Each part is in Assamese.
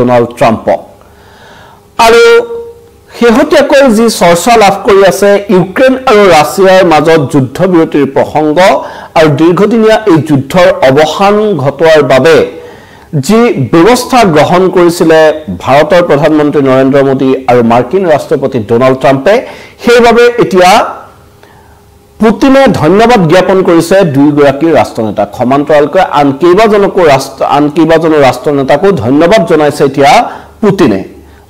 ডোনাল্ড ট্ৰাম্পক আৰু শেহতীয়াকৈ যি চৰ্চা লাভ কৰি আছে ইউক্ৰেইন আৰু ৰাছিয়াৰ মাজত যুদ্ধবিৰতিৰ প্ৰসংগ আৰু দীৰ্ঘদিনীয়া এই যুদ্ধৰ অৱসান ঘটোৱাৰ বাবে যি ব্যৱস্থা গ্ৰহণ কৰিছিলে ভাৰতৰ প্ৰধানমন্ত্ৰী নৰেন্দ্ৰ মোদী আৰু মাৰ্কিন ৰাষ্ট্ৰপতি ডোনাল্ড ট্ৰাম্পে সেইবাবে এতিয়া পুতিনে ধন্যবাদ জ্ঞাপন কৰিছে দুইগৰাকী ৰাষ্ট্ৰনেতাক সমান্তৰালকৈ আন কেইবাজনো ৰাষ্ট্ৰনেতাকো ধন্যবাদ জনাইছে এতিয়া পুতিনে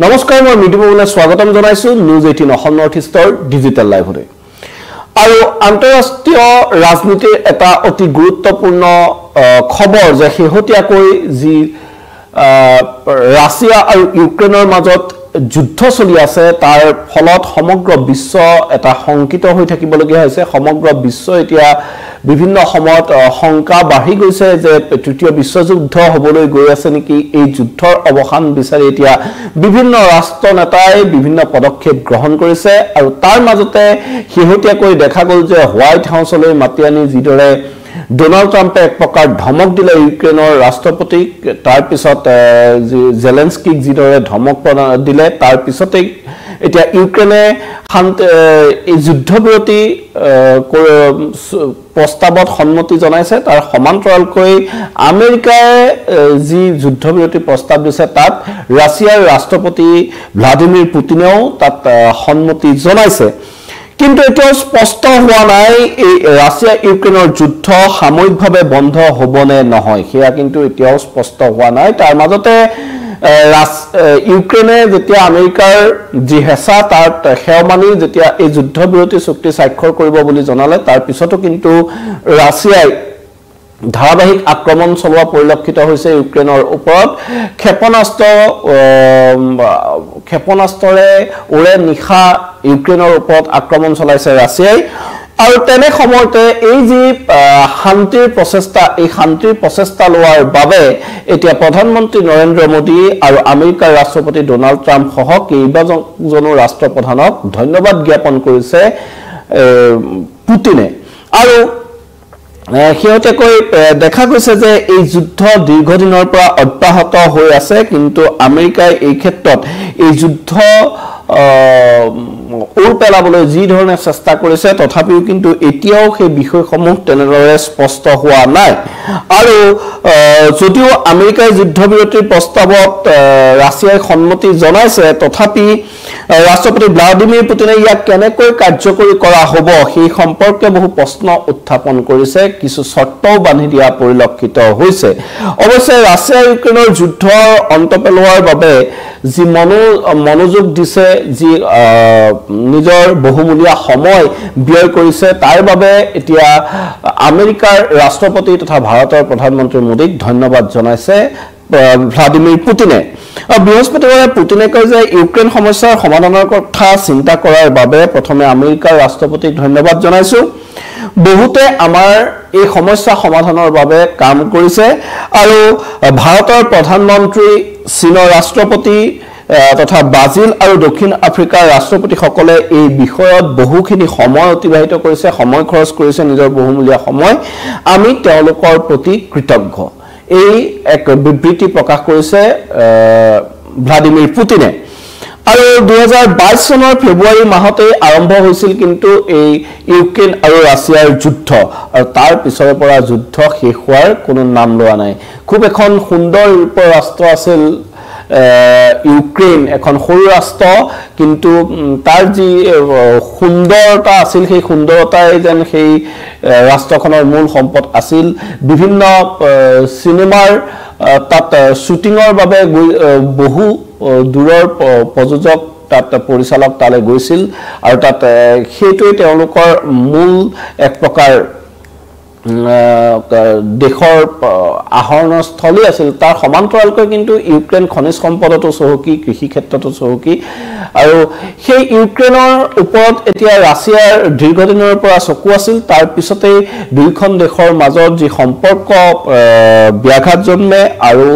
নমস্কাৰ মই মিডিয়ালৈ স্বাগতম জনাইছো নিউজ 18 অসম নৰ্থ ইষ্টৰ ডিজিটেল লাইভলৈ আৰু আন্তঃৰাষ্ট্ৰীয় ৰাজনীতিৰ এটা অতি গুৰুত্বপূৰ্ণ খবৰ যে শেহতীয়াকৈ যি ৰাছিয়া আৰু ইউক্ৰেইনৰ মাজত যুদ্ধ চলি আছে তাৰ ফলত সমগ্ৰ বিশ্ব এটা শংকিত হৈ থাকিবলগীয়া হৈছে সমগ্ৰ বিশ্ব এতিয়া বিভিন্ন সময়ত শংকা বাঢ়ি গৈছে যে তৃতীয় বিশ্বযুদ্ধ হ'বলৈ গৈ আছে নেকি এই যুদ্ধৰ অৱসান বিচাৰি এতিয়া বিভিন্ন ৰাষ্ট্ৰ নেতাই বিভিন্ন পদক্ষেপ গ্ৰহণ কৰিছে আৰু তাৰ মাজতে শেহতীয়াকৈ দেখা গ'ল যে হোৱাইট হাউচলৈ মাতি আনি যিদৰে ডোনাল্ড ট্ৰাম্পে এক প্ৰকাৰ ধমক দিলে ইউক্ৰেইনৰ ৰাষ্ট্ৰপতিক তাৰ পিছত জেলেনস্কিক যিদৰে ধমক দিলে তাৰ পিছতে এতিয়া ইউক্ৰেইনে এই যুদ্ধবিৰতি প্ৰস্তাৱত সন্মতি জনাইছে তাৰ সমান্তৰালকৈ আমেৰিকাই যি যুদ্ধবিৰতি প্ৰস্তাৱ দিছে তাত ৰাছিয়াৰ ৰাষ্ট্ৰপতি ভ্লাদিমিৰ পুতিনেও তাত সন্মতি জনাইছে কিন্তু এতিয়াও স্পষ্ট হোৱা নাই এই ৰাছিয়া ইউক্ৰেইনৰ যুদ্ধ সাময়িকভাৱে বন্ধ হ'বনে নহয় সেয়া কিন্তু এতিয়াও স্পষ্ট হোৱা নাই তাৰ মাজতে ইউক্ৰেইনে যেতিয়া আমেৰিকাৰ যি হেঁচা তাত সেৱা মানি যেতিয়া এই যুদ্ধবিৰতি চুক্তি স্বাক্ষৰ কৰিব বুলি জনালে তাৰ পিছতো কিন্তু ৰাছিয়াই ধাৰাবাহিক আক্ৰমণ চলোৱা পৰিলক্ষিত হৈছে ইউক্ৰেইনৰ ওপৰত ক্ষেপণাস্ত্ৰৰে ওৰে নিশা ইউক্ৰেইনৰ ওপৰত আক্ৰমণ চলাইছে ৰাছিয়াই আৰু তেনে সময়তে এই যি শান্তিৰ প্ৰচেষ্টা লোৱাৰ বাবে এতিয়া প্ৰধানমন্ত্ৰী নৰেন্দ্ৰ মোদী আৰু আমেৰিকাৰ ৰাষ্ট্ৰপতি ডোনাল্ড ট্ৰাম্প সহ কেইবাজনো ৰাষ্ট্ৰপ্ৰধানক ধন্যবাদ জ্ঞাপন কৰিছে পুতিনে আৰু শেহতীয়াকৈ দেখা গৈছে যে এই যুদ্ধ দীৰ্ঘদিনৰ পৰা অব্যাহত হৈ আছে কিন্তু আমেৰিকাই এই ক্ষেত্ৰত এই যুদ্ধ ওৰ পেলাবলৈ যি ধৰণে চেষ্টা কৰিছে তথাপিও কিন্তু এতিয়াও সেই বিষয়সমূহ তেনেদৰে স্পষ্ট হোৱা নাই আৰু যদিও আমেৰিকাই যুদ্ধবিৰতিৰ প্ৰস্তাৱত ৰাছিয়াই সন্মতি জনাইছে তথাপি ৰাষ্ট্ৰপতি ভ্লাদিমিৰ পুতিনে ইয়াক কেনেকৈ কাৰ্যকৰী কৰা হ'ব সেই সম্পৰ্কে বহু প্ৰশ্ন উত্থাপন কৰিছে কিছু চৰ্তও বান্ধি দিয়া পৰিলক্ষিত হৈছে অৱশ্যে ৰাছিয়া ইউক্ৰেইনৰ যুদ্ধৰ অন্ত পেলোৱাৰ বাবে যি মনোযোগ দিছে যি নিজৰ বহুমূলীয়া সময় ব্যয় কৰিছে তাৰ বাবে এতিয়া আমেৰিকাৰ ৰাষ্ট্ৰপতি তথা ভাৰতৰ প্ৰধানমন্ত্ৰী মোদীক ধন্যবাদ জনাইছে ভ্লাদিমিৰ পুতিনে বৃহস্পতিবাৰে পুতিনে কয় যে ইউক্ৰেইন সমস্যাৰ সমাধানৰ কথা চিন্তা কৰাৰ বাবে প্ৰথমে আমেৰিকাৰ ৰাষ্ট্ৰপতিক ধন্যবাদ জনাইছো বহুতে আমাৰ এই সমস্যা সমাধানৰ বাবে কাম কৰিছে আৰু ভাৰতৰ প্ৰধানমন্ত্ৰী চীনৰ ৰাষ্ট্ৰপতি তথা ব্ৰাজিল আৰু দক্ষিণ আফ্ৰিকাৰ ৰাষ্ট্ৰপতিসকলে এই বিষয়ত বহুখিনি সময় অতিবাহিত কৰিছে সময় খৰচ কৰিছে নিজৰ বহুমূলীয়া সময় আমি তেওঁলোকৰ প্ৰতি কৃতজ্ঞ এই এক বিবৃতি প্ৰকাশ কৰিছে ভ্লাদিমিৰ পুতিনে আৰু 2022 চনৰ ফেব্ৰুৱাৰী মাহতে আৰম্ভ হৈছিল কিন্তু এই ইউক্ৰেইন আৰু ৰাছিয়াৰ যুদ্ধ আৰু তাৰ পিছৰে পৰা যুদ্ধ শেষ হোৱাৰ কোনো নাম লোৱা নাই খুব এখন সুন্দৰ ৰাষ্ট্ৰ আছিল ইউক্ৰেইন এখন সৰু ৰাষ্ট্ৰ কিন্তু তাৰ যি সুন্দৰতা আছিল সেই সুন্দৰতাই যেন সেই ৰাষ্ট্ৰখনৰ মূল সম্পদ আছিল বিভিন্ন সিনেমাৰ তাত শুটিংৰ বাবে বহু দূৰৰ প্ৰযোজক তাত পৰিচালক তালে গৈছিল আৰু তাত সেইটোৱে তেওঁলোকৰ মূল এক প্ৰকাৰ দেশৰ আহৰণস্থলী আছিল তাৰ সমান্তৰালকৈ কিন্তু ইউক্ৰেইন খনিজ সম্পদতো চহকী কৃষি ক্ষেত্ৰতো চহকী আৰু সেই ইউক্ৰেইনৰ ওপৰত এতিয়া ৰাছিয়াৰ দীৰ্ঘদিনৰ পৰা চকু আছিল তাৰ পিছতে দুইখন দেশৰ মাজত যি সম্পৰ্ক ব্যাঘাত জন্মে আৰু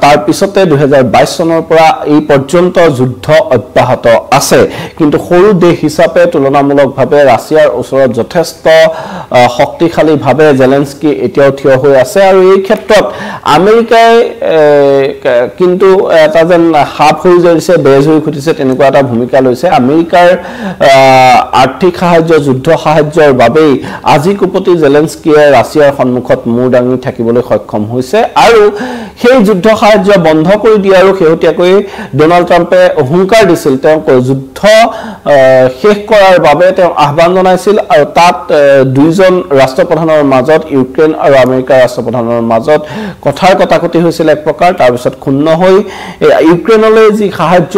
তাৰ পিছতে 2022 চনৰ পৰা এই পৰ্যন্ত যুদ্ধ অব্যাহত আছে কিন্তু সৰু দেশ হিচাপে তুলনামূলকভাৱে ৰাছিয়াৰ ওচৰত যথেষ্ট শক্তিশালীভাৱে জেলেনস্কি এতিয়াও থিয় হৈ আছে আৰু এই ক্ষেত্ৰত আমেৰিকাই কিন্তু এটা যেন হাফ হৈ যাইছে বেজ হৈ খুটিছে তেনেকুৱা এটা ভূমিকা লৈছে আমেৰিকাৰ আৰ্থিক সাহায্য যুদ্ধ সাহায্যৰ বাবেই আজি কুপতি জেলেনস্কিয়ে ৰাছিয়াৰ সন্মুখত মূৰ দাঙি থাকিবলৈ সক্ষম হৈছে আৰু সেই যুদ্ধ সাহায্য বন্ধ কৰি দিয়াৰো শেহতীয়াকৈ ডোনাল্ড ট্ৰাম্পে হুংকাৰ দিছিল তেওঁ যুদ্ধ শেষ কৰাৰ বাবে তেওঁ আহ্বান জনাইছিল আৰু তাত দুইজন ৰাষ্ট্ৰপ্ৰধানৰ মাজত ইউক্ৰেইন আৰু আমেৰিকাৰ ৰাষ্ট্ৰপ্ৰধানৰ মাজত কথাৰ কটাকটি হৈছিল এক প্ৰকাৰ তাৰ পিছত ক্ষুণ্ণ হৈ ইউক্ৰেইনলৈ যি সাহায্য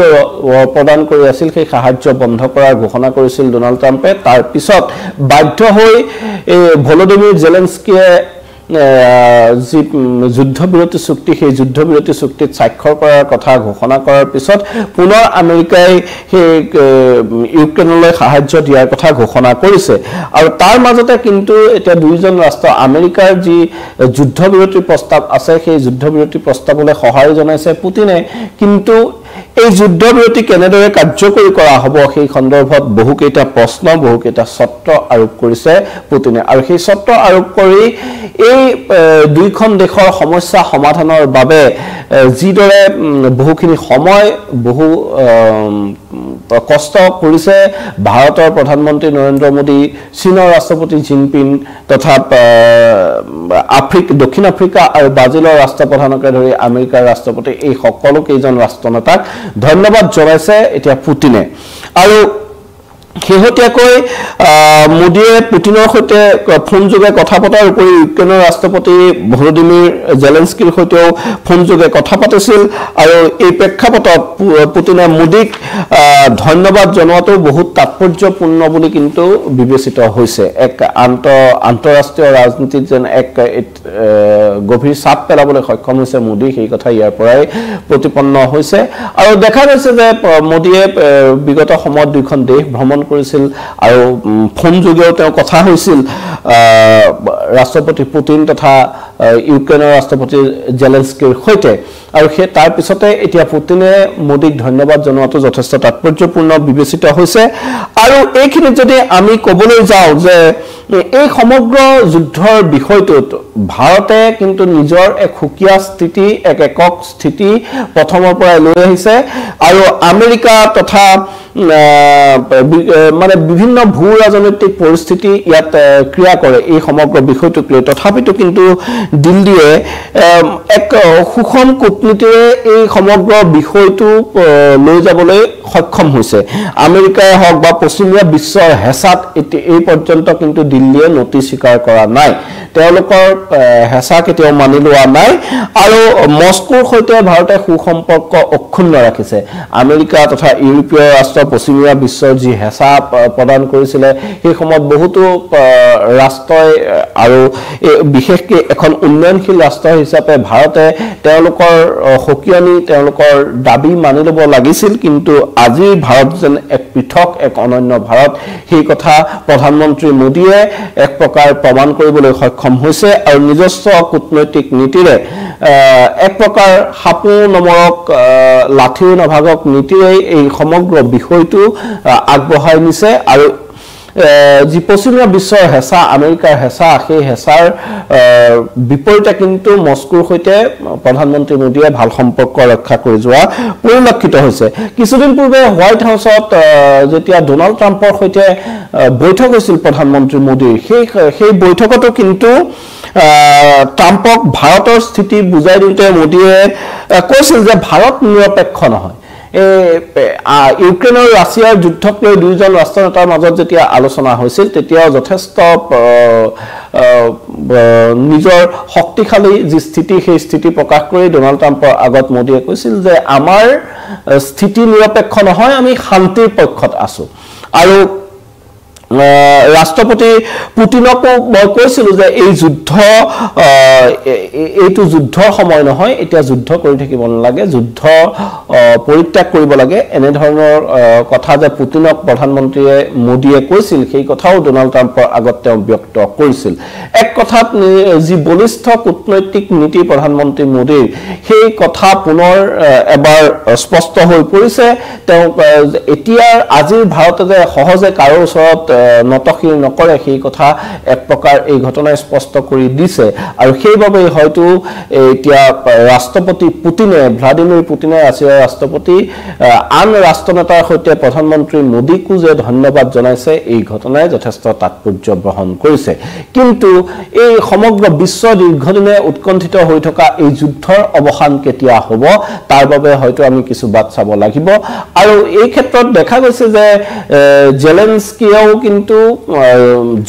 প্ৰদান কৰি আছিল সেই সাহায্য বন্ধ কৰাৰ ঘোষণা কৰিছিল ডোনাল্ড ট্ৰাম্পে তাৰ পিছত বাধ্য হৈ ভলোদিমিৰ জেলেনস্কিয়ে যি যুদ্ধবিৰতি চুক্তি সেই যুদ্ধবিৰতি চুক্তিত স্বাক্ষৰ কৰাৰ কথা ঘোষণা কৰাৰ পিছত পুনৰ আমেৰিকাই সেই ইউক্ৰেইনলৈ সাহায্য দিয়াৰ কথা ঘোষণা কৰিছে আৰু তাৰ মাজতে কিন্তু এতিয়া দুইজন ৰাষ্ট্ৰ আমেৰিকাৰ যি যুদ্ধবিৰতিৰ প্ৰস্তাৱ আছে সেই যুদ্ধবিৰতি প্ৰস্তাৱলৈ সঁহাৰি জনাইছে পুতিনে কিন্তু এই যুদ্ধবিৰতি কেনেদৰে কাৰ্যকৰী কৰা হ'ব সেই সন্দৰ্ভত বহুকেইটা প্ৰশ্ন বহুকেইটা চৰ্ত আৰোপ কৰিছে পুতিনে আৰু সেই চৰ্ত আৰোপ কৰি এই দুইখন দেশৰ সমস্যা সমাধানৰ বাবে যিদৰে বহুখিনি সময় বহু কষ্ট কৰিছে ভাৰতৰ প্ৰধানমন্ত্ৰী নৰেন্দ্ৰ মোদী চীনৰ ৰাষ্ট্ৰপতি জিনপিং তথা দক্ষিণ আফ্ৰিকা আৰু ব্ৰাজিলৰ ৰাষ্ট্ৰপ্ৰধানকে ধৰি আমেৰিকাৰ ৰাষ্ট্ৰপতি এই সকলো কেইজন ৰাষ্ট্ৰনেতাক ধন্যবাদ জনাইছে এতিয়া পুতিনে আৰু শেহতীয়াকৈ মোদীয়ে পুতিনৰ সৈতে ফোনযোগে কথা পতাৰ উপৰি ইউক্ৰেইনৰ ৰাষ্ট্ৰপতি ভলোদিমিৰ জেলেনস্কিৰ সৈতেও ফোনযোগে কথা পাতিছিল আৰু এই প্ৰেক্ষাপটত পুতিনে মোদীক ধন্যবাদ জনোৱাটো বহুত তাৎপৰ্যপূৰ্ণ বুলি কিন্তু বিবেচিত হৈছে এক আন্তঃৰাষ্ট্ৰীয় ৰাজনীতিত যেন এক গভীৰ চাপ পেলাবলৈ সক্ষম হৈছে মোদী সেই কথা ইয়াৰ পৰাই প্ৰতিপন্ন হৈছে আৰু দেখা গৈছে যে মোদীয়ে বিগত সময়ত দুইখন দেশ ভ্ৰমণ কৰিছিল আৰু ফোন যোগেও তেওঁ কথা হৈছিল ৰাষ্ট্ৰপতি পুতিন তথা ইউক্ৰেইনৰ ৰাষ্ট্ৰপতি জেলেনস্কিৰ সৈতে আৰু সেই তাৰ পিছতে এতিয়া পুতিনে মোদীক ধন্যবাদ জনোৱাটো যথেষ্ট তাৎপৰ্যপূৰ্ণ বিবেচিত হৈছে আৰু এইখিনি যদি আমি ক'বলৈ যাওঁ যে এই সমগ্ৰ যুদ্ধৰ বিষয়টোত ভাৰতে কিন্তু নিজৰ এক সুকীয়া স্থিতি এক একক স্থিতি প্ৰথমৰ পৰা লৈ আহিছে আৰু আমেৰিকা তথা মানে বিভিন্ন ভূ ৰাজনৈতিক পৰিস্থিতি ইয়াত ক্ৰিয়া কৰে এই সমগ্ৰ বিষয়টোক লৈ তথাপিতো কিন্তু দিল্লীয়ে এক সুষম কূটনীতিৰে এই সমগ্ৰ বিষয়টো লৈ যাবলৈ সক্ষম হৈছে আমেৰিকাই হওক বা পশ্চিমীয়া বিশ্বৰ হেঁচাত এই পৰ্যন্ত কিন্তু দিল্লীয়ে নতি স্বীকাৰ কৰা নাই তেওঁলোকৰ হেঁচা কেতিয়াও মানি লোৱা নাই আৰু মস্কোৰ সৈতে ভাৰতে সুসম্পৰ্ক অক্ষুণ্ণ ৰাখিছে আমেৰিকা তথা ইউৰোপীয় ৰাষ্ট্ৰ পশ্চিমীয়া বিশ্বৰ যি হেঁচা প্ৰদান কৰিছিলে সেই সময়ত বহুতো ৰাষ্ট্ৰই আৰু বিশেষকৈ এখন উন্নয়নশীল ৰাষ্ট্ৰ হিচাপে ভাৰতে তেওঁলোকৰ সকিয়নি তেওঁলোকৰ দাবী মানি ল'ব লাগিছিল কিন্তু আজি ভাৰত যেন এক পৃথক এক অনন্য ভাৰত সেই কথা প্ৰধানমন্ত্ৰী মোদীয়ে এক প্ৰকাৰ প্ৰমাণ কৰিবলৈ সক্ষম হৈছে আৰু নিজস্ব কূটনৈতিক নীতিৰে এক প্ৰকাৰ সাপো নমৰক লাঠিও নাভাগক নীতিৰে এই সমগ্ৰ বিষয়টো আগবঢ়াই নিছে আৰু যি পশ্চিমীয়া বিশ্বৰ হেঁচা আমেৰিকাৰ হেঁচা সেই হেঁচাৰ বিপৰীতে কিন্তু মস্কোৰ সৈতে প্ৰধানমন্ত্ৰী মোদীয়ে ভাল সম্পৰ্ক ৰক্ষা কৰি যোৱা পৰিলক্ষিত হৈছে কিছুদিন পূৰ্বে হোৱাইট হাউচত যেতিয়া ডোনাল্ড ট্ৰাম্পৰ সৈতে বৈঠক হৈছিল প্ৰধানমন্ত্ৰী মোদীৰ সেই বৈঠকতো কিন্তু ট্ৰাম্পক ভাৰতৰ স্থিতি বুজাই দিওঁতে মোদীয়ে কৈছিল যে ভাৰত নিৰপেক্ষ নহয় ইউক্ৰেইনৰ ৰাছিয়াৰ যুদ্ধক লৈ দুইজন ৰাষ্ট্ৰনেতাৰ মাজত যেতিয়া আলোচনা হৈছিল তেতিয়াও যথেষ্ট নিজৰ শক্তিশালী যি স্থিতি সেই স্থিতি প্ৰকাশ কৰি ডোনাল্ড ট্ৰাম্পৰ আগত মোদীয়ে কৈছিল যে আমাৰ স্থিতি নিৰপেক্ষ নহয় আমি শান্তিৰ পক্ষত আছো আৰু ৰাষ্ট্ৰপতি পুতিনকো মই কৈছিলোঁ যে এই যুদ্ধ এইটো যুদ্ধৰ সময় নহয়, এতিয়া যুদ্ধ কৰি থাকিব নালাগে, যুদ্ধ পৰিত্যাগ কৰিব লাগে। এনেধৰণৰ কথা যে পুতিনক প্ৰধানমন্ত্ৰীয়ে মোদীয়ে কৈছিল, সেই কথাও ডোনাল্ড ট্ৰাম্পৰ আগত তেওঁ ব্যক্ত কৰিছিল। এক কথাত যি বলিষ্ঠ কূটনৈতিক নীতি প্ৰধানমন্ত্ৰী মোদীৰ, সেই কথা পুনৰ এবাৰ স্পষ্ট হৈ পৰিছে। তেওঁ এতিয়া আজিৰ ভাৰতে যে সহজে কাৰো ওচৰত নতশিৰ নকৰে, সেই কথা এক প্ৰকাৰ এই ঘটনাই স্পষ্ট কৰি দিছে। আৰু সেইবাবে হয়তো এতিয়া ৰাষ্ট্ৰপতি পুতিনে, ভ্লাদিমিৰ পুতিনে, ৰাছিয়াৰ ৰাষ্ট্ৰপতি, আন ৰাষ্ট্ৰনেতাৰ সৈতে প্ৰধানমন্ত্ৰী মোদীকো যে ধন্যবাদ জনাইছে, এই ঘটনাই যথেষ্ট তাৎপৰ্য বহন কৰিছে। কিন্তু এই সমগ্ৰ বিশ্ব দীৰ্ঘদিনে উৎকণ্ঠিত হৈ থকা এই যুদ্ধৰ অৱসান কেতিয়া হ'ব, তাৰ বাবে হয়তো আমি কিছু বাট চাব লাগিব। আৰু এই ক্ষেত্ৰত দেখা গৈছে যে জেলেনস্কিয়েও কিন্তু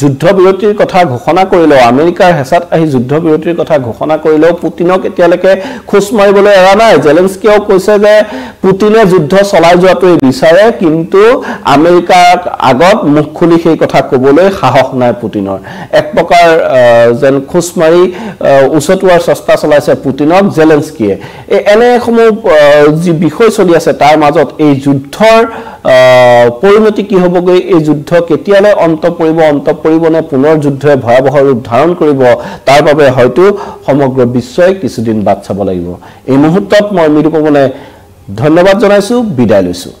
যুদ্ধবিৰতিৰ কথা ঘোষণা কৰিলেও, আমেৰিকাৰ হেঁচাত আহি যুদ্ধবিৰতিৰ কথা ঘোষণা কৰিলেও পুতিনক এতিয়ালৈকে খোজ মাৰিবলৈ এৰা নাই। জেলেনস্কিয়েও কৈছে যে পুতিনে যুদ্ধ চলাই যোৱাটোৱে বিচাৰে, কিন্তু আমেৰিকাৰ আগত মুখ খুলি সেই কথা ক'বলৈ সাহস নাই পুতিনৰ। এক প্ৰকাৰ যেন খোজ মাৰি উচটোৱাৰ চেষ্টা চলাইছে পুতিনক জেলেনস্কিয়ে। এনেসমূহ যি বিষয় চলি আছে তাৰ মাজত এই যুদ্ধৰ পৰিণতি কি হ'বগৈ, এই যুদ্ধ কেতিয়ালৈ অন্ত পৰিব নে পুনৰ যুদ্ধই ভয়াৱহ ৰূপ ধাৰণ কৰিব, তাৰ বাবে হয়তো সমগ্ৰ বিশ্বই কিছুদিন বাট চাব লাগিব। এই মুহূৰ্তত মই মৃদু পৱনে ধন্যবাদ জনাইছোঁ, বিদায় লৈছোঁ।